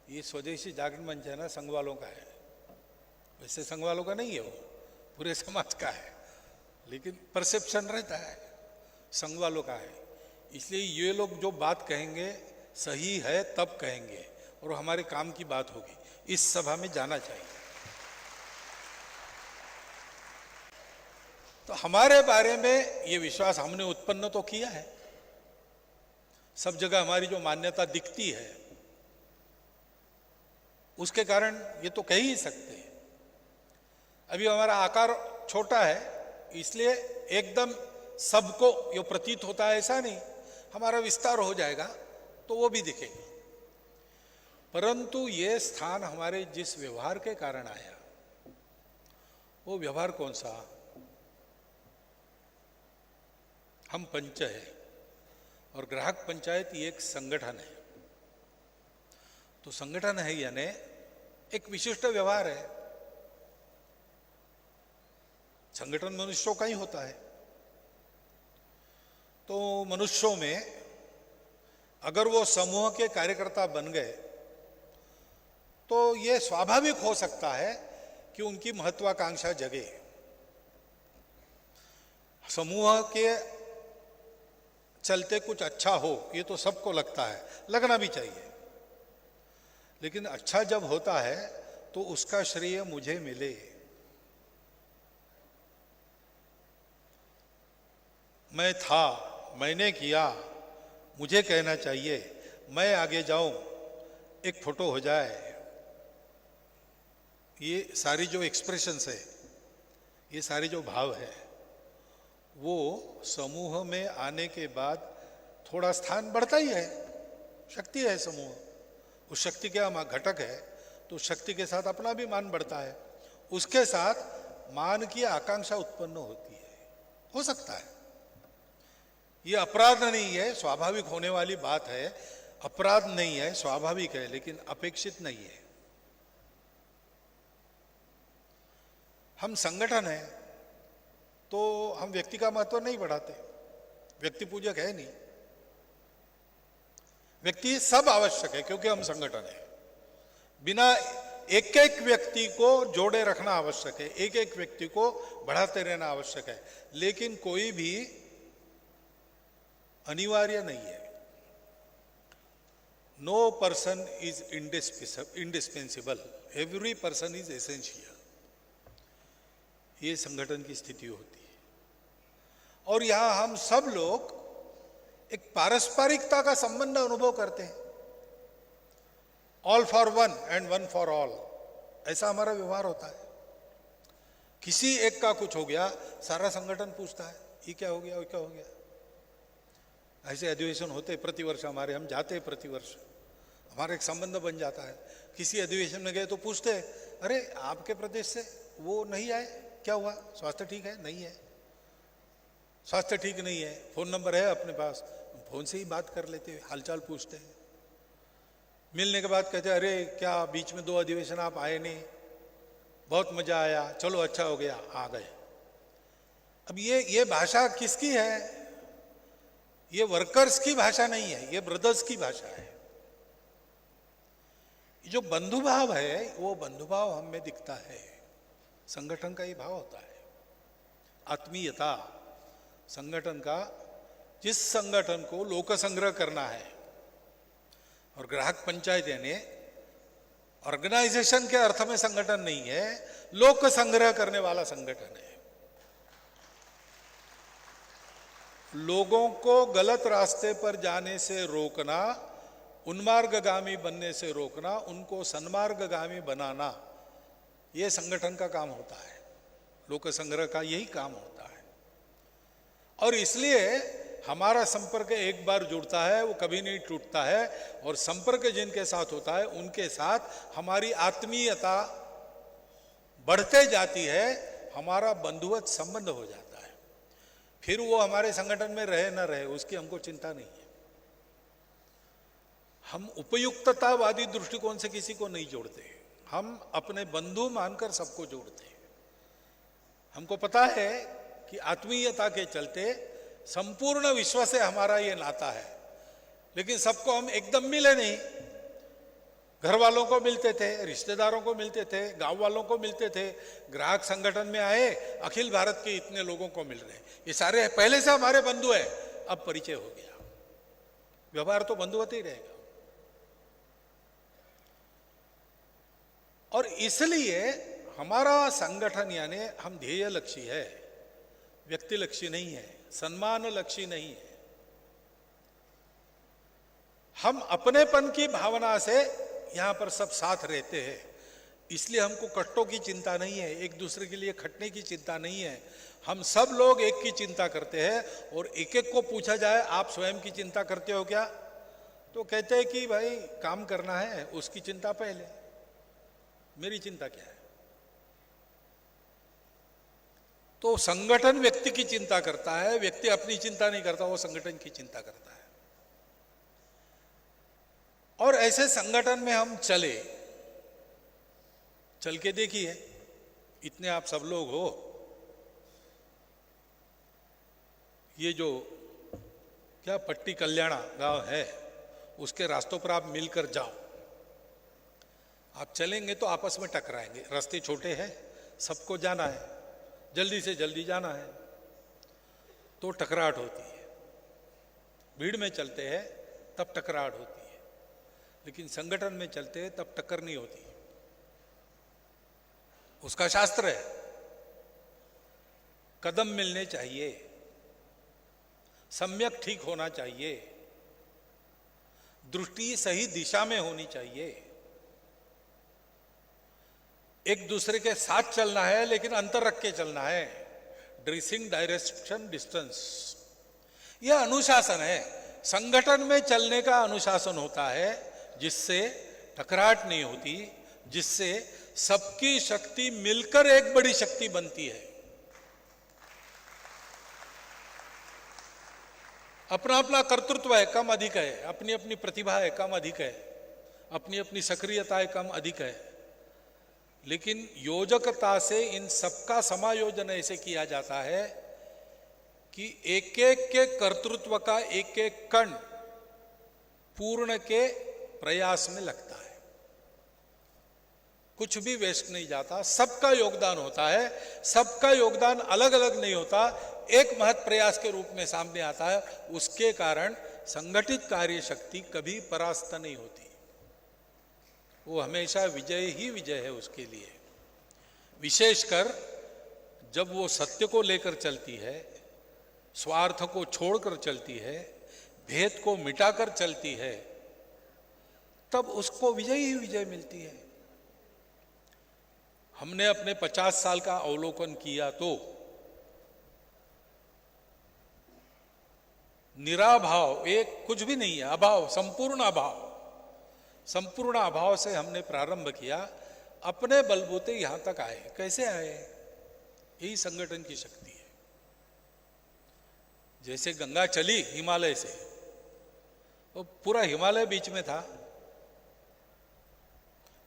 ये स्वदेशी जागरण मंच है ना, संघ वालों का है। वैसे संघ वालों का नहीं है, वो पूरे समाज का है, लेकिन परसेप्शन रहता है संघ वालों का है। इसलिए ये लोग जो बात कहेंगे सही है तब कहेंगे, और हमारे काम की बात होगी। इस सभा में जाना चाहिए। तो हमारे बारे में ये विश्वास हमने उत्पन्न तो किया है, सब जगह हमारी जो मान्यता दिखती है उसके कारण ये तो कह ही सकते हैं। अभी हमारा आकार छोटा है, इसलिए एकदम सबको ये प्रतीत होता है ऐसा नहीं, हमारा विस्तार हो जाएगा तो वो भी दिखेगा। परंतु ये स्थान हमारे जिस व्यवहार के कारण आया, वो व्यवहार कौन सा? हम पंच है और ग्राहक पंचायत ये एक संगठन है। तो संगठन है यानी एक विशिष्ट व्यवहार है। संगठन मनुष्यों का ही होता है। तो मनुष्यों में अगर वो समूह के कार्यकर्ता बन गए तो ये स्वाभाविक हो सकता है कि उनकी महत्वाकांक्षा जगे। समूह के चलते कुछ अच्छा हो, ये तो सबको लगता है, लगना भी चाहिए। लेकिन अच्छा जब होता है तो उसका श्रेय मुझे मिले। मैं था, मैंने किया, मुझे कहना चाहिए, मैं आगे जाऊं, एक फोटो हो जाए। ये सारी जो एक्सप्रेशंस है, ये सारी जो भाव है, वो समूह में आने के बाद थोड़ा स्थान बढ़ता ही है। शक्ति है समूह, उस शक्ति के हम घटक है, तो शक्ति के साथ अपना भी मान बढ़ता है, उसके साथ मान की आकांक्षा उत्पन्न होती है। हो सकता है, ये अपराध नहीं है, स्वाभाविक होने वाली बात है। अपराध नहीं है, स्वाभाविक है, लेकिन अपेक्षित नहीं है। हम संगठन है तो हम व्यक्ति का महत्व नहीं बढ़ाते, व्यक्ति पूजक है नहीं। व्यक्ति सब आवश्यक है क्योंकि हम संगठन है। बिना एक एक व्यक्ति को जोड़े रखना आवश्यक है, एक एक व्यक्ति को बढ़ाते रहना आवश्यक है, लेकिन कोई भी अनिवार्य नहीं है। No person is indispensable, every person is essential. ये संगठन की स्थिति होती है। और यहां हम सब लोग एक पारस्परिकता का संबंध अनुभव करते हैं। All for one and one for all, ऐसा हमारा व्यवहार होता है। किसी एक का कुछ हो गया, सारा संगठन पूछता है ये क्या हो गया, वो क्या हो गया। ऐसे अधिवेशन होते प्रतिवर्ष हमारे, हम जाते प्रतिवर्ष, हमारा एक संबंध बन जाता है। किसी अधिवेशन में गए तो पूछते हैं, अरे आपके प्रदेश से वो नहीं आए, क्या हुआ, स्वास्थ्य ठीक है? नहीं है, स्वास्थ्य ठीक नहीं है। फोन नंबर है अपने पास, फोन से ही बात कर लेते हैं, हालचाल पूछते हैं। मिलने के बाद कहते हैं, अरे क्या बीच में 2 अधिवेशन आप आए नहीं, बहुत मजा आया, चलो अच्छा हो गया, आ गए। अब ये भाषा किसकी है? ये वर्कर्स की भाषा नहीं है, ये ब्रदर्स की भाषा है। जो बंधुभाव है वो बंधुभाव हम में दिखता है। संगठन का ये भाव होता है, आत्मीयता संगठन का। जिस संगठन को लोक संग्रह करना है, और ग्राहक पंचायत यानी ऑर्गेनाइजेशन के अर्थ में संगठन नहीं है, लोक संग्रह करने वाला संगठन है। लोगों को गलत रास्ते पर जाने से रोकना, उन्मार्गगामी बनने से रोकना, उनको सन्मार्गगामी बनाना, ये संगठन का काम होता है। लोक संग्रह का यही काम होता है। और इसलिए हमारा संपर्क एक बार जुड़ता है, वो कभी नहीं टूटता है। और संपर्क जिनके साथ होता है उनके साथ हमारी आत्मीयता बढ़ते जाती है, हमारा बंधुवत संबंध हो जाता है। फिर वो हमारे संगठन में रहे ना रहे उसकी हमको चिंता नहीं है। हम उपयुक्ततावादी दृष्टिकोण से किसी को नहीं जोड़ते, हम अपने बंधु मानकर सबको जोड़ते हैं। हमको पता है कि आत्मीयता के चलते संपूर्ण विश्व से हमारा ये नाता है, लेकिन सबको हम एकदम मिले नहीं। घर वालों को मिलते थे, रिश्तेदारों को मिलते थे, गांव वालों को मिलते थे, ग्राहक संगठन में आए, अखिल भारत के इतने लोगों को मिल रहे, ये सारे पहले से हमारे बंधु हैं। अब परिचय हो गया, व्यवहार तो बंधुवत ही रहेगा। और इसलिए हमारा संगठन यानी हम ध्येय लक्ष्य है, व्यक्ति लक्ष्य नहीं है, सम्मान लक्ष्य नहीं है। हम अपनेपन की भावना से यहां पर सब साथ रहते हैं, इसलिए हमको कष्टों की चिंता नहीं है, एक दूसरे के लिए खटने की चिंता नहीं है। हम सब लोग एक की चिंता करते हैं। और एक एक को पूछा जाए आप स्वयं की चिंता करते हो क्या, तो कहते हैं कि भाई काम करना है, उसकी चिंता पहले, मेरी चिंता क्या है। तो संगठन व्यक्ति की चिंता करता है, व्यक्ति अपनी चिंता नहीं करता, वो संगठन की चिंता करता है। और ऐसे संगठन में हम चल के देखिए, इतने आप सब लोग हो, ये जो क्या पट्टी कल्याणा गांव है उसके रास्तों पर आप मिलकर जाओ। आप चलेंगे तो आपस में टकराएंगे, रास्ते छोटे हैं, सबको जाना है, जल्दी से जल्दी जाना है, तो टकराहट होती है। भीड़ में चलते हैं तब टकराहट होती है, लेकिन संगठन में चलते हैं तब टक्कर नहीं होती। उसका शास्त्र है, कदम मिलने चाहिए, सम्यक ठीक होना चाहिए, दृष्टि सही दिशा में होनी चाहिए, एक दूसरे के साथ चलना है लेकिन अंतर रख के चलना है, ड्रेसिंग डायरेक्शन डिस्टेंस, यह अनुशासन है। संगठन में चलने का अनुशासन होता है जिससे टकराहट नहीं होती, जिससे सबकी शक्ति मिलकर एक बड़ी शक्ति बनती है। अपना अपना कर्तृत्व है, कम अधिक है, अपनी अपनी प्रतिभा है, कम अधिक है, अपनी अपनी सक्रियता है, कम अधिक है, लेकिन योजकता से इन सबका समायोजन ऐसे किया जाता है कि एक एक के कर्तृत्व का एक एक कण पूर्ण के प्रयास में लगता है, कुछ भी वेस्ट नहीं जाता, सबका योगदान होता है। सबका योगदान अलग अलग नहीं होता, एक महत् प्रयास के रूप में सामने आता है। उसके कारण संगठित कार्य शक्ति कभी परास्त नहीं होती, वो हमेशा विजय ही विजय है उसके लिए। विशेषकर जब वो सत्य को लेकर चलती है, स्वार्थ को छोड़कर चलती है, भेद को मिटाकर चलती है, तब उसको विजय ही विजय मिलती है। हमने अपने 50 साल का अवलोकन किया तो निराभाव, एक कुछ भी नहीं है, अभाव, संपूर्ण अभाव, संपूर्ण अभाव से हमने प्रारंभ किया, अपने बलबूते यहां तक आए। कैसे आए? यही संगठन की शक्ति है। जैसे गंगा चली हिमालय से, वो पूरा हिमालय बीच में था,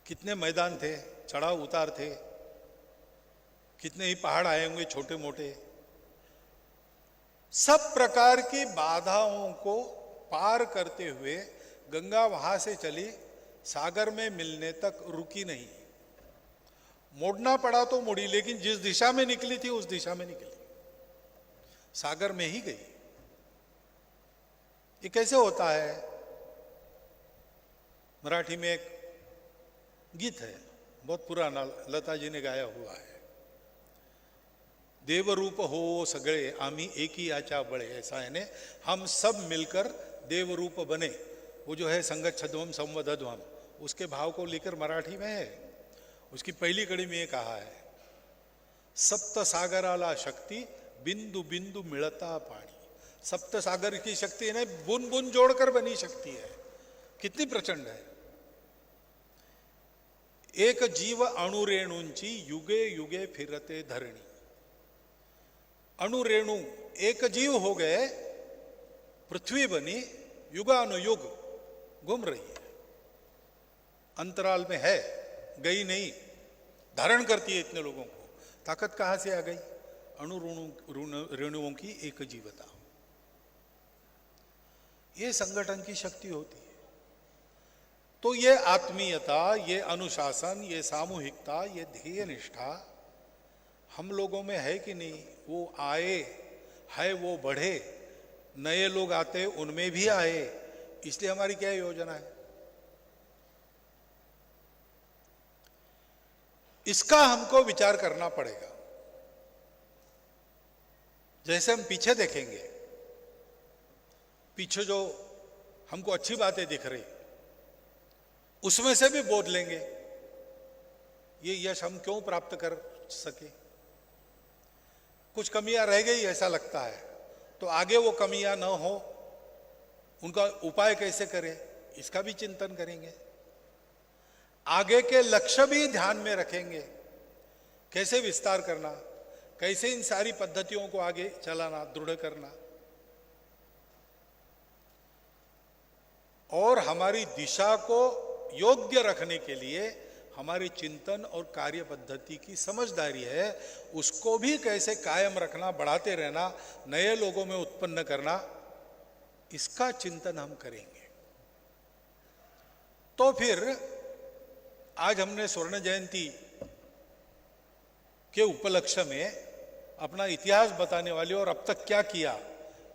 कितने मैदान थे, चढ़ाव उतार थे, कितने ही पहाड़ आए होंगे छोटे मोटे, सब प्रकार की बाधाओं को पार करते हुए गंगा वहां से चली, सागर में मिलने तक रुकी नहीं। मोड़ना पड़ा तो मुड़ी, लेकिन जिस दिशा में निकली थी उस दिशा में निकली, सागर में ही गई। ये कैसे होता है? मराठी में एक गीत है, बहुत पुराना, लता जी ने गाया हुआ है। देवरूप हो सगळे आम्ही एकी याच्या बळे, ऐसा यानी हम सब मिलकर देवरूप बने। वो जो है संगच्छध्वम संवदध्वम, उसके भाव को लेकर मराठी में है। उसकी पहली कड़ी में ये कहा है, सप्त सागराला शक्ति बिंदु बिंदु मिलता पानी। सप्त सागर की शक्ति है ना, बुन बुन जोड़कर बनी शक्ति है, कितनी प्रचंड है। एक जीव अणुरेणूंची युगे युगे फिरते धरणी। अणुरेणु एक जीव हो गए, पृथ्वी बनी, युगानुयुग घूम रही है, अंतराल में है, गई नहीं, धारण करती है इतने लोगों को। ताकत कहां से आ गई? रेणुओं की एक जीवता, ये संगठन की शक्ति होती है। तो ये आत्मीयता, ये अनुशासन, ये सामूहिकता, ये ध्येय निष्ठा हम लोगों में है कि नहीं? वो आए है, वो बढ़े, नए लोग आते उनमें भी आए। इसलिए हमारी क्या योजना है? इसका हमको विचार करना पड़ेगा। जैसे हम पीछे देखेंगे, पीछे जो हमको अच्छी बातें दिख रही, उसमें से भी बोध लेंगे, ये यश हम क्यों प्राप्त कर सके। कुछ कमियां रह गई ऐसा लगता है, तो आगे वो कमियां न हो, उनका उपाय कैसे करें, इसका भी चिंतन करेंगे। आगे के लक्ष्य भी ध्यान में रखेंगे, कैसे विस्तार करना, कैसे इन सारी पद्धतियों को आगे चलाना, दृढ़ करना। और हमारी दिशा को योग्य रखने के लिए हमारी चिंतन और कार्य पद्धति की समझदारी है, उसको भी कैसे कायम रखना, बढ़ाते रहना, नए लोगों में उत्पन्न करना, इसका चिंतन हम करेंगे। तो फिर आज हमने स्वर्ण जयंती के उपलक्ष्य में अपना इतिहास बताने वाली और अब तक क्या किया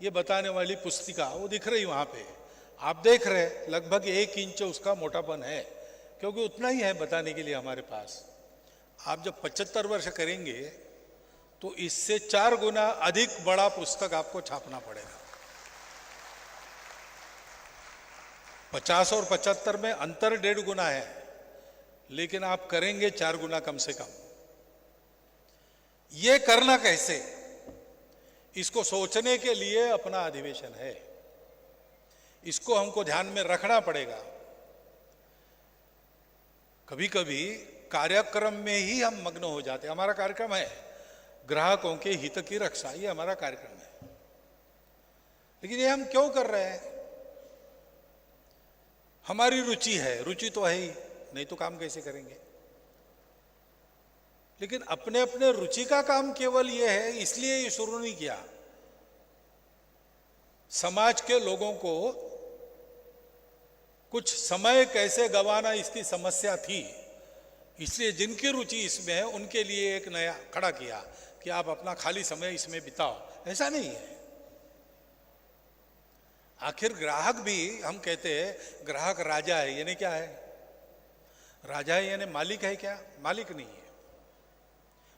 ये बताने वाली पुस्तिका वो दिख रही वहां पे, आप देख रहे, लगभग 1 इंच उसका मोटापन है, क्योंकि उतना ही है बताने के लिए हमारे पास। आप जब 75 वर्ष करेंगे तो इससे 4 गुना अधिक बड़ा पुस्तक आपको छापना पड़ेगा। 50 और 75 में अंतर 1.5 गुना है, लेकिन आप करेंगे 4 गुना कम से कम। ये करना कैसे, इसको सोचने के लिए अपना अधिवेशन है, इसको हमको ध्यान में रखना पड़ेगा। कभी कभी कार्यक्रम में ही हम मग्न हो जाते हैं। हमारा कार्यक्रम है ग्राहकों के हित की रक्षा, ये हमारा कार्यक्रम है, लेकिन ये हम क्यों कर रहे हैं? हमारी रुचि है, रुचि तो है ही, नहीं तो काम कैसे करेंगे। लेकिन अपने अपने रुचि का काम केवल ये है, इसलिए ये शुरू नहीं किया। समाज के लोगों को कुछ समय कैसे गंवाना इसकी समस्या थी, इसलिए जिनकी रुचि इसमें है उनके लिए एक नया खड़ा किया कि आप अपना खाली समय इसमें बिताओ। ऐसा नहीं है। आखिर ग्राहक भी, हम कहते हैं ग्राहक राजा है, यानी क्या है? राजा है यानी मालिक है क्या? मालिक नहीं है,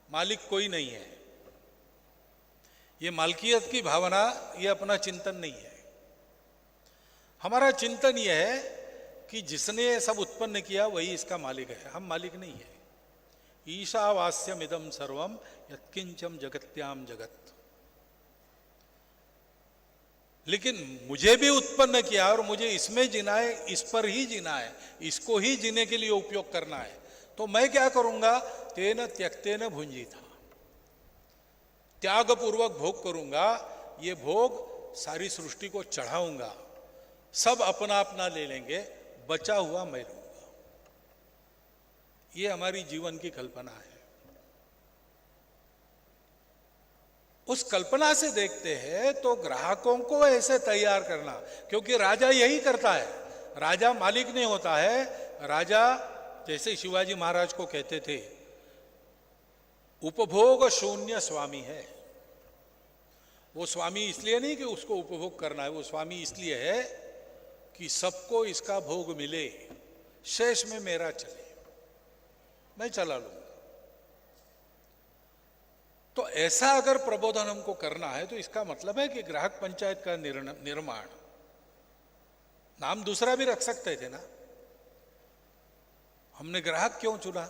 मालिक कोई नहीं है। ये मालकियत की भावना, ये अपना चिंतन नहीं है। हमारा चिंतन ये है कि जिसने सब उत्पन्न किया वही इसका मालिक है, हम मालिक नहीं है। ईशावास्यम इदम सर्वम यत्किंचम जगत्याम जगत। लेकिन मुझे भी उत्पन्न किया और मुझे इसमें जीना है, इस पर ही जीना है, इसको ही जीने के लिए उपयोग करना है। तो मैं क्या करूंगा? तेन त्यक्तेन भुंजीथा, त्याग पूर्वक भोग करूंगा। ये भोग सारी सृष्टि को चढ़ाऊंगा, सब अपना अपना ले लेंगे, बचा हुआ मैं लूंगा। ये हमारी जीवन की कल्पना है। उस कल्पना से देखते हैं तो ग्राहकों को ऐसे तैयार करना, क्योंकि राजा यही करता है। राजा मालिक नहीं होता है। राजा, जैसे शिवाजी महाराज को कहते थे, उपभोग शून्य स्वामी है। वो स्वामी इसलिए नहीं कि उसको उपभोग करना है, वो स्वामी इसलिए है कि सबको इसका भोग मिले, शेष में मेरा चले, मैं चला लूंगा। तो ऐसा अगर प्रबोधन हमको करना है तो इसका मतलब है कि ग्राहक पंचायत का निर्माण, नाम दूसरा भी रख सकते थे ना, हमने ग्राहक क्यों चुना,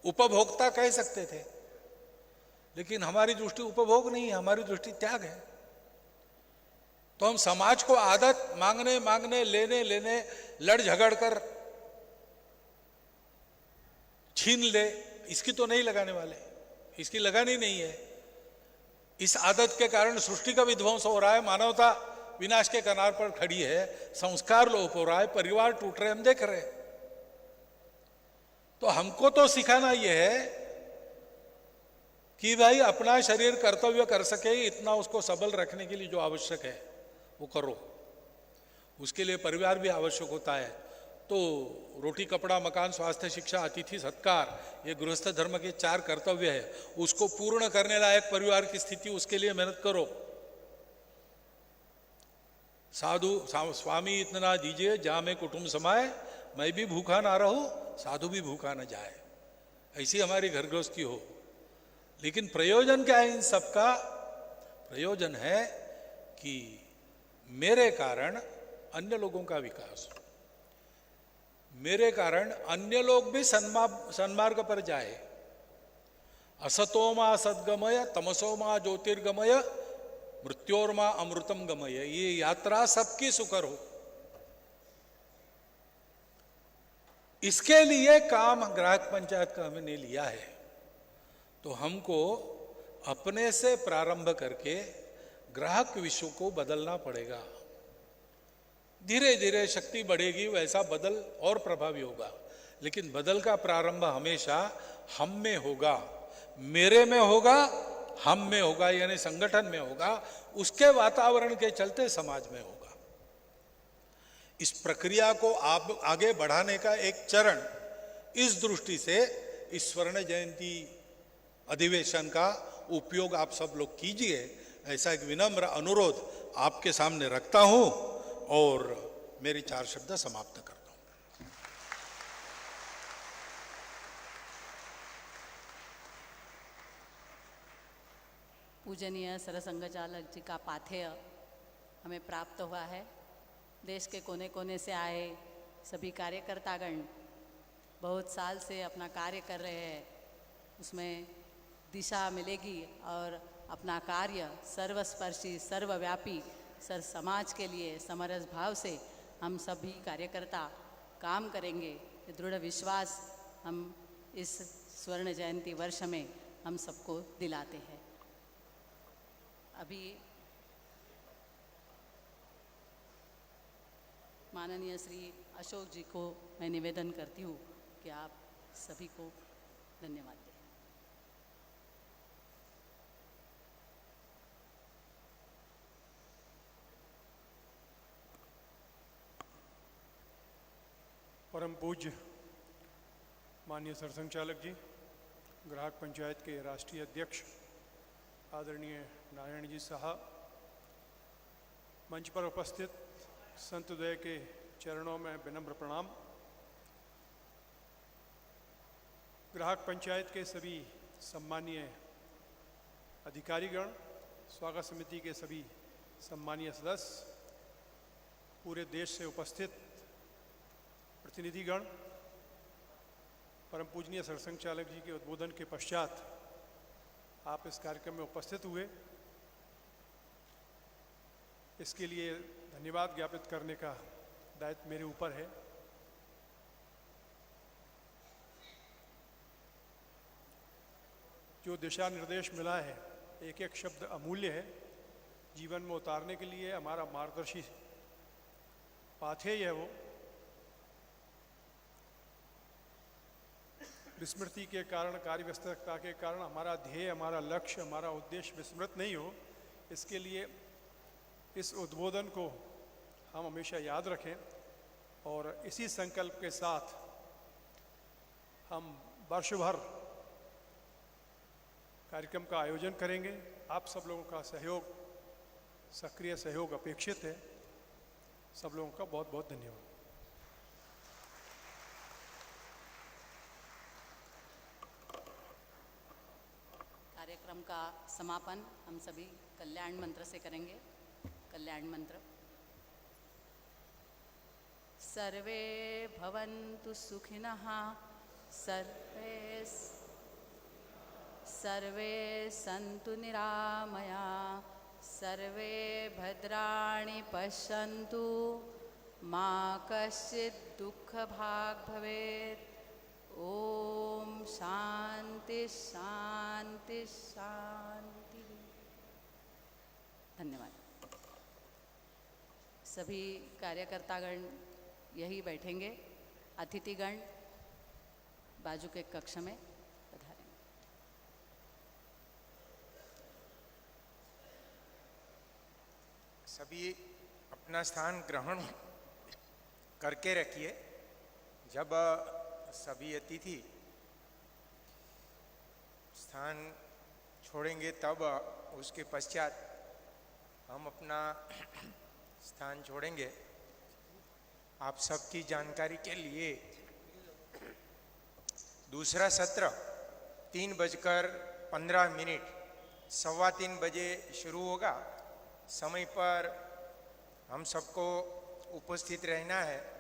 उपभोक्ता कह सकते थे, लेकिन हमारी दृष्टि उपभोग नहीं है, हमारी दृष्टि त्याग है। तो हम समाज को आदत मांगने मांगने लेने लेने लड़ झगड़ कर छीन ले, इसकी तो नहीं लगाने वाले, इसकी लगानी नहीं है। इस आदत के कारण सृष्टि का विध्वंस हो रहा है, मानवता विनाश के किनार पर खड़ी है, संस्कार लोप हो रहा है, परिवार टूट रहे, हम देख रहे हैं। तो हमको तो सिखाना यह है कि भाई अपना शरीर कर्तव्य कर सके इतना उसको सबल रखने के लिए जो आवश्यक है वो करो, उसके लिए परिवार भी आवश्यक होता है। तो रोटी कपड़ा मकान स्वास्थ्य शिक्षा अतिथि सत्कार, ये गृहस्थ धर्म के 4 कर्तव्य है, उसको पूर्ण करने लायक परिवार की स्थिति, उसके लिए मेहनत करो। साधु स्वामी इतना दीजिए जहां में कुटुंब समाए, मैं भी भूखा ना रहूं साधु भी भूखा न जाए, ऐसी हमारी घर गृहस्थी हो। लेकिन प्रयोजन क्या है इन सबका? प्रयोजन है कि मेरे कारण अन्य लोगों का विकास हो, मेरे कारण अन्य लोग भी सन्मार्ग पर जाए। असतोमा सद्गमय तमसोमा ज्योतिर्गमय मृत्योर्मा अमृतम गमय, ये यात्रा सबकी सुकर हो। इसके लिए काम ग्राहक पंचायत का हमने लिया है। तो हमको अपने से प्रारंभ करके ग्राहक विश्व को बदलना पड़ेगा। धीरे धीरे शक्ति बढ़ेगी, वैसा बदल और प्रभावी होगा, लेकिन बदल का प्रारंभ हमेशा हम में होगा, मेरे में होगा, हम में होगा, यानी संगठन में होगा, उसके वातावरण के चलते समाज में होगा। इस प्रक्रिया को आप आगे बढ़ाने का एक चरण इस दृष्टि से इस स्वर्ण जयंती अधिवेशन का उपयोग आप सब लोग कीजिए, ऐसा एक विनम्र अनुरोध आपके सामने रखता हूं और मेरी 4 शब्द समाप्त करता हूं। पूजनीय सरसंघ चालक जी का पाथेय हमें प्राप्त हुआ है। देश के कोने कोने से आए सभी कार्यकर्तागण बहुत साल से अपना कार्य कर रहे हैं, उसमें दिशा मिलेगी और अपना कार्य सर्वस्पर्शी सर्वव्यापी सर समाज के लिए समरस भाव से हम सभी कार्यकर्ता काम करेंगे, ये दृढ़ विश्वास हम इस स्वर्ण जयंती वर्ष में हम सबको दिलाते हैं। अभी माननीय श्री अशोक जी को मैं निवेदन करती हूँ कि आप सभी को धन्यवाद दें। परम पूज्य माननीय सरसंघ चालक जी, ग्राहक पंचायत के राष्ट्रीय अध्यक्ष आदरणीय नारायण जी साहब, मंच पर उपस्थित संतोदय के चरणों में विनम्र प्रणाम। ग्राहक पंचायत के सभी सम्मानीय अधिकारीगण, स्वागत समिति के सभी सम्मानीय सदस्य, पूरे देश से उपस्थित प्रतिनिधिगण, परम पूजनीय सरसंघ चालक जी के उद्बोधन के पश्चात आप इस कार्यक्रम में उपस्थित हुए, इसके लिए धन्यवाद ज्ञापित करने का दायित्व मेरे ऊपर है। जो दिशा निर्देश मिला है, एक एक शब्द अमूल्य है, जीवन में उतारने के लिए हमारा मार्गदर्शी पाथेय है वो। विस्मृति के कारण, कार्य व्यस्तता के कारण हमारा ध्येय, हमारा लक्ष्य, हमारा उद्देश्य विस्मृत नहीं हो, इसके लिए इस उद्बोधन को हम हमेशा याद रखें और इसी संकल्प के साथ हम वर्ष भर कार्यक्रम का आयोजन करेंगे। आप सब लोगों का सहयोग, सक्रिय सहयोग अपेक्षित है। सब लोगों का बहुत बहुत धन्यवाद। कार्यक्रम कार्यक्रम का समापन हम सभी कल्याण मंत्र से करेंगे। कल्याण मंत्र। सर्वे भवन्तु सुखिनः, सर्वे सन्तु निरामया, सर्वे भद्राणि पश्यन्तु, मा कश्चित् दुःखभाग् भवेत्। ओम शांति शांति शांति। धन्यवाद। सभी कार्यकर्तागण यही बैठेंगे। अतिथिगण बाजू के कक्ष में पधारेंगे। सभी अपना स्थान ग्रहण करके रखिए। जब सभी अतिथि स्थान छोड़ेंगे तब उसके पश्चात हम अपना स्थान छोड़ेंगे। आप सबकी जानकारी के लिए दूसरा सत्र 3:15 3:15 बजे शुरू होगा। समय पर हम सबको उपस्थित रहना है।